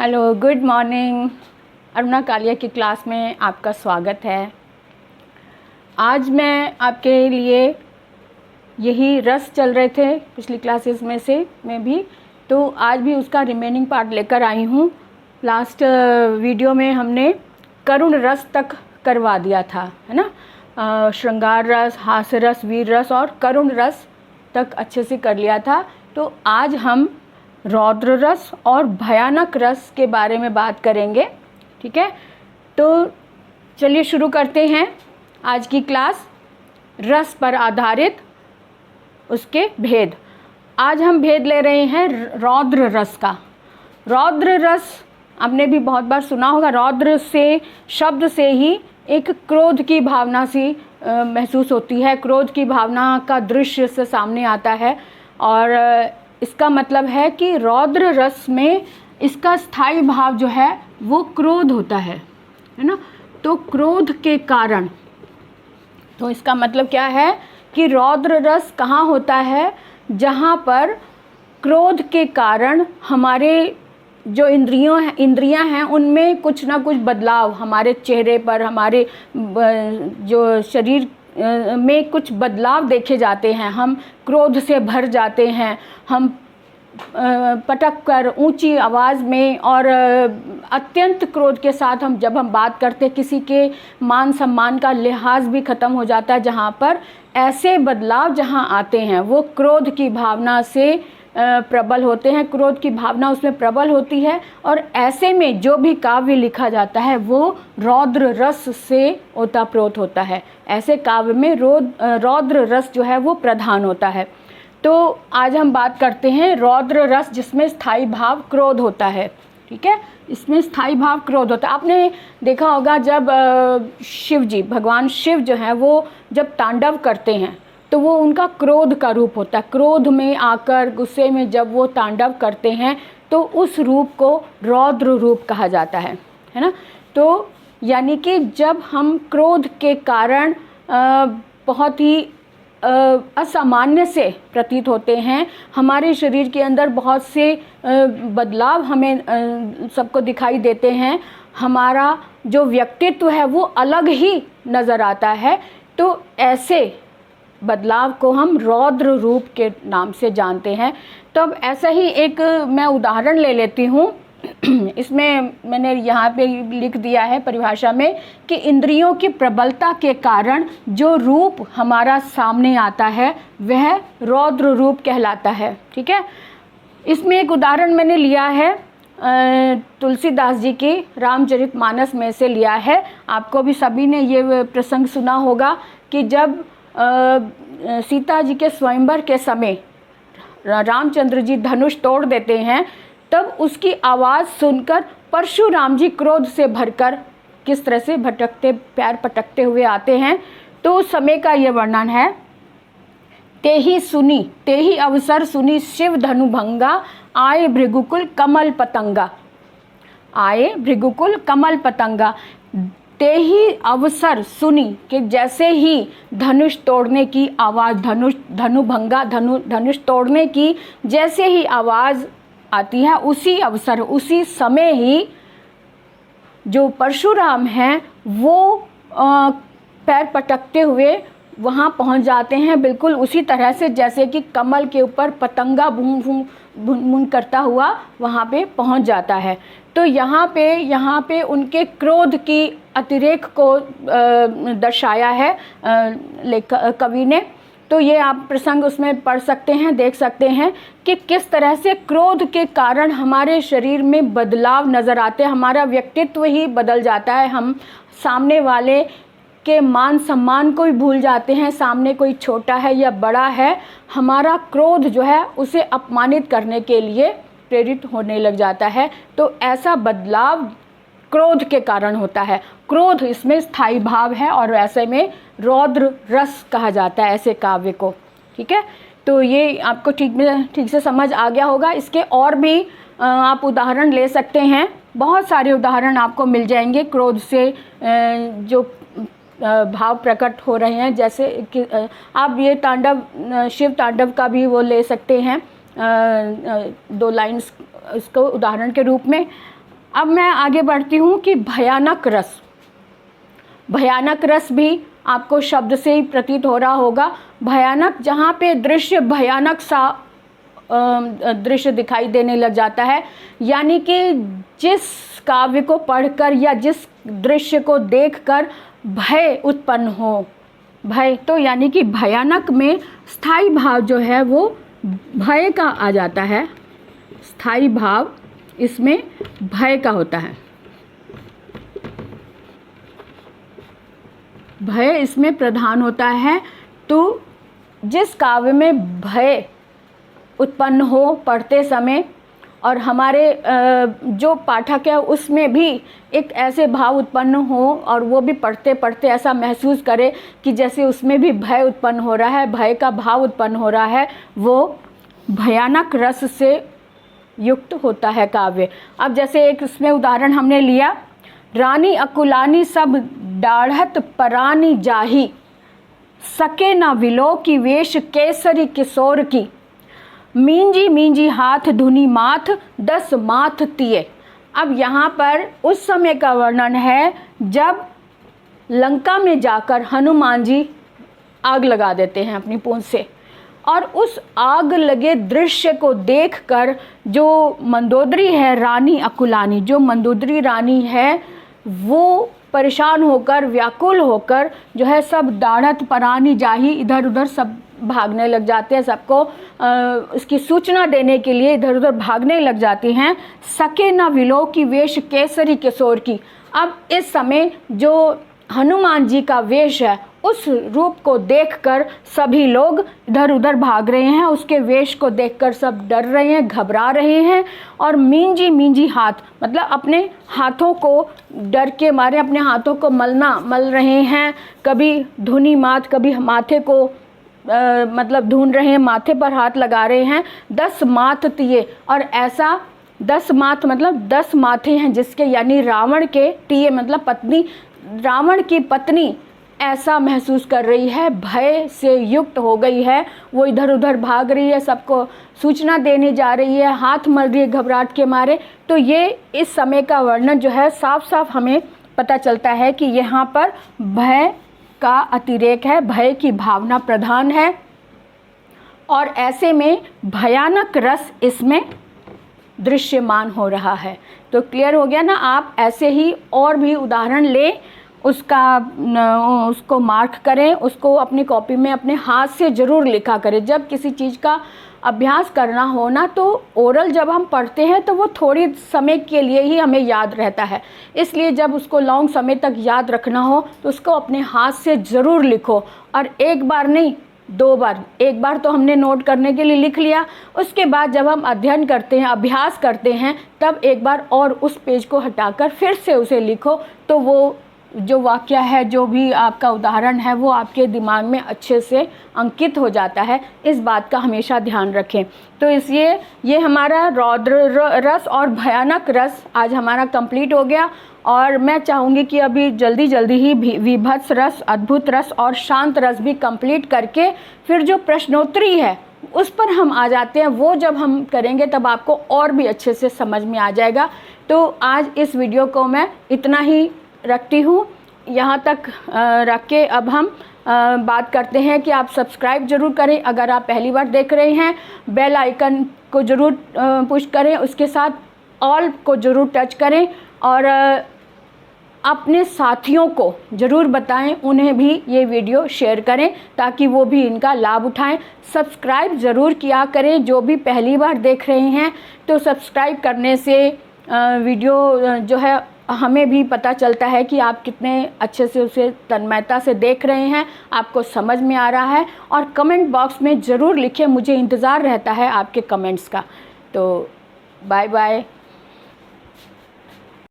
Hello, good morning. Aruna Kalia की class में आपका स्वागत है। आज मैं आपके लिए यही रस चल रहे थे पिछली क्लासेस में से मैं भी, तो आज भी उसका रिमेनिंग पार्ट लेकर आई हूँ। लास्ट वीडियो में हमने करुण रस तक करवा दिया था, है ना। श्रृंगार रस, हास्य रस, वीर रस और करुण रस तक अच्छे से कर लिया था। तो आज हम रौद्र रस और भयानक रस के बारे में बात करेंगे, ठीक है। तो चलिए शुरू करते हैं आज की क्लास। रस पर आधारित उसके भेद। आज हम भेद ले रहे हैं रौद्र रस का। रौद्र रस आपने भी बहुत बार सुना होगा। रौद्र से शब्द से ही एक क्रोध की भावना सी महसूस होती है, क्रोध की भावना का दृश्य से सामने आता है। और इसका मतलब है कि रौद्र रस में इसका स्थायी भाव जो है वो क्रोध होता है ना। तो क्रोध के कारण, तो इसका मतलब क्या है कि रौद्र रस कहाँ होता है? जहाँ पर क्रोध के कारण हमारे जो इंद्रियां हैं उनमें कुछ ना कुछ बदलाव, हमारे चेहरे पर, हमारे जो शरीर में कुछ बदलाव देखे जाते हैं। हम क्रोध से भर जाते हैं, हम पटक कर ऊंची आवाज़ में और अत्यंत क्रोध के साथ जब हम बात करते हैं, किसी के मान सम्मान का लिहाज भी ख़त्म हो जाता है। जहाँ पर ऐसे बदलाव जहाँ आते हैं वो क्रोध की भावना से प्रबल होते हैं, क्रोध की भावना उसमें प्रबल होती है। और ऐसे में जो भी काव्य लिखा जाता है वो रौद्र रस से ओतप्रोत होता है। ऐसे काव्य में रौद्र रस जो है वो प्रधान होता है। तो आज हम बात करते हैं रौद्र रस जिसमें स्थायी भाव क्रोध होता है, ठीक है। इसमें स्थायी भाव क्रोध होता है। आपने देखा होगा जब शिव जी, भगवान शिव जो हैं वो जब तांडव करते हैं तो वो उनका क्रोध का रूप होता है। क्रोध में आकर, गुस्से में जब वो तांडव करते हैं तो उस रूप को रौद्र रूप कहा जाता है ना। तो यानी कि जब हम क्रोध के कारण बहुत ही असामान्य से प्रतीत होते हैं, हमारे शरीर के अंदर बहुत से बदलाव हमें सबको दिखाई देते हैं, हमारा जो व्यक्तित्व है वो अलग ही नज़र आता है, तो ऐसे बदलाव को हम रौद्र रूप के नाम से जानते हैं। तो अब ऐसा ही एक मैं उदाहरण ले लेती हूँ। इसमें मैंने यहाँ पे लिख दिया है परिभाषा में कि इंद्रियों की प्रबलता के कारण जो रूप हमारा सामने आता है वह रौद्र रूप कहलाता है, ठीक है। इसमें एक उदाहरण मैंने लिया है तुलसीदास जी के रामचरितमानस में से लिया है। आपको भी सभी ने ये प्रसंग सुना होगा कि जब सीता जी के स्वयंवर के समय रामचंद्र जी धनुष तोड़ देते हैं, तब उसकी आवाज़ सुनकर परशुराम जी क्रोध से भरकर किस तरह से भटकते, पैर पटकते हुए आते हैं। तो उस समय का ये वर्णन है। ते ही अवसर सुनी शिव धनु भंगा, आए भृगुकुल कमल पतंगा। आए भृगुकुल कमल पतंगा। ते ही अवसर सुनी कि जैसे ही धनुष तोड़ने की आवाज़, धनुभंगा धनुष तोड़ने की जैसे ही आवाज़ आती है, उसी अवसर, उसी समय ही जो परशुराम हैं वो पैर पटकते हुए वहाँ पहुँच जाते हैं, बिल्कुल उसी तरह से जैसे कि कमल के ऊपर पतंगा भून करता हुआ वहाँ पे पहुँच जाता है। तो यहाँ पे उनके क्रोध की अतिरेक को दर्शाया है कवि ने। तो ये आप प्रसंग उसमें पढ़ सकते हैं, देख सकते हैं कि किस तरह से क्रोध के कारण हमारे शरीर में बदलाव नज़र आते हैं, हमारा व्यक्तित्व ही बदल जाता है। हम सामने वाले के मान सम्मान को ही भूल जाते हैं, सामने कोई छोटा है या बड़ा है, हमारा क्रोध जो है उसे अपमानित करने के लिए प्रेरित होने लग जाता है। तो ऐसा बदलाव क्रोध के कारण होता है। क्रोध इसमें स्थायी भाव है और ऐसे में रौद्र रस कहा जाता है ऐसे काव्य को, ठीक है। तो ये आपको ठीक से समझ आ गया होगा। इसके और भी आप उदाहरण ले सकते हैं, बहुत सारे उदाहरण आपको मिल जाएंगे क्रोध से जो भाव प्रकट हो रहे हैं। जैसे कि आप ये तांडव, शिव तांडव का भी वो ले सकते हैं, 2 लाइन्स इसको उदाहरण के रूप में। अब मैं आगे बढ़ती हूँ कि भयानक रस। भयानक रस भी आपको शब्द से ही प्रतीत हो रहा होगा। भयानक, जहाँ पे दृश्य भयानक सा दृश्य दिखाई देने लग जाता है, यानी कि जिस काव्य को पढ़कर या जिस दृश्य को देखकर भय उत्पन्न हो, भय, तो यानी कि भयानक में स्थायी भाव जो है वो भय का आ जाता है। स्थायी भाव इसमें भय का होता है, भय इसमें प्रधान होता है। तो जिस काव्य में भय उत्पन्न हो पढ़ते समय, और हमारे जो पाठक है उसमें भी एक ऐसे भाव उत्पन्न हो और वो भी पढ़ते पढ़ते ऐसा महसूस करे कि जैसे उसमें भी भय उत्पन्न हो रहा है, भय का भाव उत्पन्न हो रहा है, वो भयानक रस से युक्त होता है काव्य। अब जैसे एक इसमें उदाहरण हमने लिया, रानी अकुलानी सब डाढ़त परानी जाही, सके न विलो की वेश केसरी किशोर की, मींजी मींजी हाथ धुनी माथ 10 माथ तिये। अब यहाँ पर उस समय का वर्णन है जब लंका में जाकर हनुमान जी आग लगा देते हैं अपनी पूंछ से, और उस आग लगे दृश्य को देखकर जो मंदोदरी है, रानी अकुलानी, जो मंदोदरी रानी है, वो परेशान होकर, व्याकुल होकर जो है सब दाढ़त परानी जाही, इधर उधर सब भागने लग जाते हैं, सबको इसकी सूचना देने के लिए इधर उधर भागने लग जाती हैं। सके न विलो की वेश केसरी किशोर की। अब इस समय जो हनुमान जी का वेश है, उस रूप को देखकर सभी लोग इधर उधर भाग रहे हैं, उसके वेश को देखकर सब डर रहे हैं, घबरा रहे हैं। और मींजी मींजी हाथ, मतलब अपने हाथों को डर के मारे अपने हाथों को मल रहे हैं, कभी धुनी माथ, कभी माथे को मतलब धुन रहे हैं, माथे पर हाथ लगा रहे हैं। 10 माथ तिये, और ऐसा 10 माथ मतलब 10 माथे हैं जिसके, यानी रावण के, तिये मतलब पत्नी, रावण की पत्नी ऐसा महसूस कर रही है, भय से युक्त हो गई है, वो इधर उधर भाग रही है, सबको सूचना देने जा रही है, हाथ मल रही है घबराहट के मारे। तो ये इस समय का वर्णन जो है साफ साफ हमें पता चलता है कि यहाँ पर भय का अतिरेक है, भय की भावना प्रधान है, और ऐसे में भयानक रस इसमें दृश्यमान हो रहा है। तो क्लियर हो गया ना। आप ऐसे ही और भी उदाहरण लें, उसको मार्क करें, उसको अपनी कॉपी में अपने हाथ से ज़रूर लिखा करें। जब किसी चीज़ का अभ्यास करना हो ना, तो ओरल जब हम पढ़ते हैं तो वो थोड़ी समय के लिए ही हमें याद रहता है, इसलिए जब उसको लॉन्ग समय तक याद रखना हो तो उसको अपने हाथ से ज़रूर लिखो। और एक बार नहीं, 2 बार, एक बार तो हमने नोट करने के लिए लिख लिया, उसके बाद जब हम अध्ययन करते हैं, अभ्यास करते हैं, तब एक बार और उस पेज को हटाकर फिर से उसे लिखो, तो वो जो वाक्य है, जो भी आपका उदाहरण है, वो आपके दिमाग में अच्छे से अंकित हो जाता है। इस बात का हमेशा ध्यान रखें। तो इसलिए ये हमारा रौद्र रस और भयानक रस आज हमारा कंप्लीट हो गया, और मैं चाहूँगी कि अभी जल्दी जल्दी ही विभत्स रस, अद्भुत रस और शांत रस भी कंप्लीट करके फिर जो प्रश्नोत्तरी है उस पर हम आ जाते हैं। वो जब हम करेंगे तब आपको और भी अच्छे से समझ में आ जाएगा। तो आज इस वीडियो को मैं इतना ही रखती हूँ, यहाँ तक रख के अब हम बात करते हैं कि आप सब्सक्राइब ज़रूर करें अगर आप पहली बार देख रहे हैं, बेल आइकन को ज़रूर पुश करें, उसके साथ ऑल को ज़रूर टच करें, और अपने साथियों को ज़रूर बताएं, उन्हें भी ये वीडियो शेयर करें ताकि वो भी इनका लाभ उठाएं। सब्सक्राइब ज़रूर किया करें, जो भी पहली बार देख रहे हैं, तो सब्सक्राइब करने से वीडियो जो है हमें भी पता चलता है कि आप कितने अच्छे से उसे तन्मयता से देख रहे हैं, आपको समझ में आ रहा है। और कमेंट बॉक्स में ज़रूर लिखें, मुझे इंतज़ार रहता है आपके कमेंट्स का। तो बाय बाय।